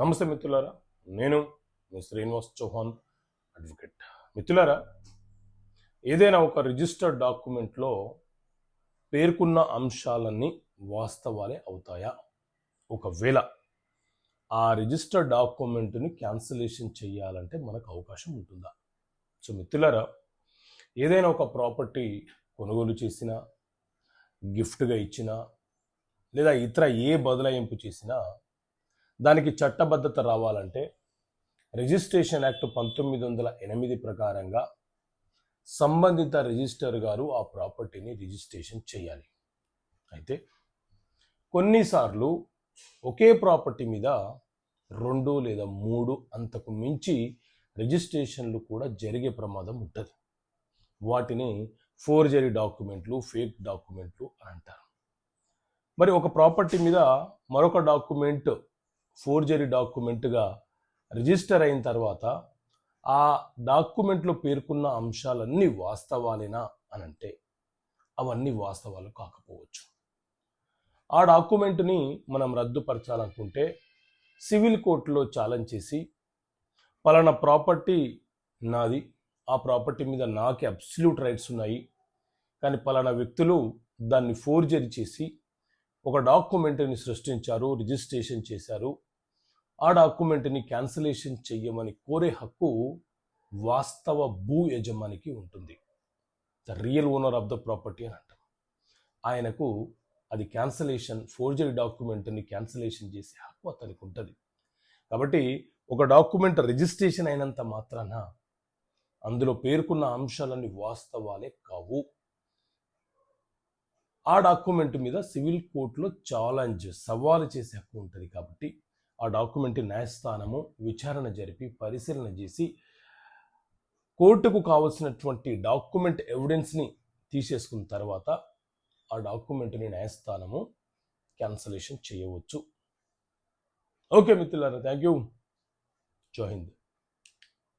నమస్తే మిత్రులారా, నేను మీ శ్రీనివాస్ చౌహాన్ అడ్వకేట్. మిత్రులారా, ఏదైనా ఒక రిజిస్టర్డ్ డాక్యుమెంట్లో పేర్కొన్న అంశాలన్నీ వాస్తవాలే అవుతాయా? ఒకవేళ ఆ రిజిస్టర్డ్ డాక్యుమెంట్ని క్యాన్సిలేషన్ చేయాలంటే మనకు అవకాశం ఉంటుందా? సో మిత్రులారా, ఏదైనా ఒక ప్రాపర్టీ కొనుగోలు చేసినా, గిఫ్ట్గా ఇచ్చినా, లేదా ఇతర ఏ బదలాయింపు చేసినా దానికి చట్టబద్ధత రావాలంటే రిజిస్ట్రేషన్ యాక్ట్ 1908 ప్రకారంగా సంబంధిత రిజిస్టర్ గారు ఆ ప్రాపర్టీని రిజిస్ట్రేషన్ చేయాలి. అయితే కొన్నిసార్లు ఒకే ప్రాపర్టీ మీద 2 లేదా 3 అంతకు మించి రిజిస్ట్రేషన్లు కూడా జరిగే ప్రమాదం ఉంటుంది. వాటిని ఫోర్జరీ డాక్యుమెంట్లు, ఫేక్ డాక్యుమెంట్లు అని అంటారు. మరి ఒక ప్రాపర్టీ మీద మరొక డాక్యుమెంట్ ఫోర్జరీ డాక్యుమెంట్గా రిజిస్టర్ అయిన తర్వాత ఆ డాక్యుమెంట్లో పేర్కొన్న అంశాలన్నీ వాస్తవాలేనా అని అంటే అవన్నీ వాస్తవాలు కాకపోవచ్చు. ఆ డాక్యుమెంట్ని మనం రద్దుపరచాలనుకుంటే సివిల్ కోర్టులో ఛాలెంజ్ చేసి పలానా ప్రాపర్టీ నాది, ఆ ప్రాపర్టీ మీద నాకు అబ్సల్యూట్ రైట్స్ ఉన్నాయి, కానీ పలానా వ్యక్తులు దాన్ని ఫోర్జరీ చేసి ఒక డాక్యుమెంట్ని సృష్టించారు, రిజిస్ట్రేషన్ చేశారు, ఆ డాక్యుమెంట్ని క్యాన్సిలేషన్ చెయ్యమని కోరే హక్కు వాస్తవ భూ యజమానికి ఉంటుంది. The real owner of the property అని అంటాం. ఆయనకు అది క్యాన్సిలేషన్, ఫోర్జరీ డాక్యుమెంట్ని క్యాన్సిలేషన్ చేసే హక్కు అతనికి ఉంటుంది. కాబట్టి ఒక డాక్యుమెంట్ రిజిస్ట్రేషన్ అయినంత మాత్రాన అందులో పేర్కొన్న అంశాలన్నీ వాస్తవాలే కావు. ఆ డాక్యుమెంట్ మీద సివిల్ కోర్టులో సవాలు చేసే హక్కు ఉంటుంది. కాబట్టి ఆ డాక్యుమెంట్ న్యాయస్థానము విచారణ జరిపి పరిశీలన చేసి కోర్టుకు కావలసినటువంటి డాక్యుమెంట్ ఎవిడెన్స్ని తీసేసుకున్న తర్వాత ఆ డాక్యుమెంట్ని న్యాయస్థానము క్యాన్సిలేషన్ చేయవచ్చు. ఓకే మిత్రులారా, థ్యాంక్ యూ. జై హింద్.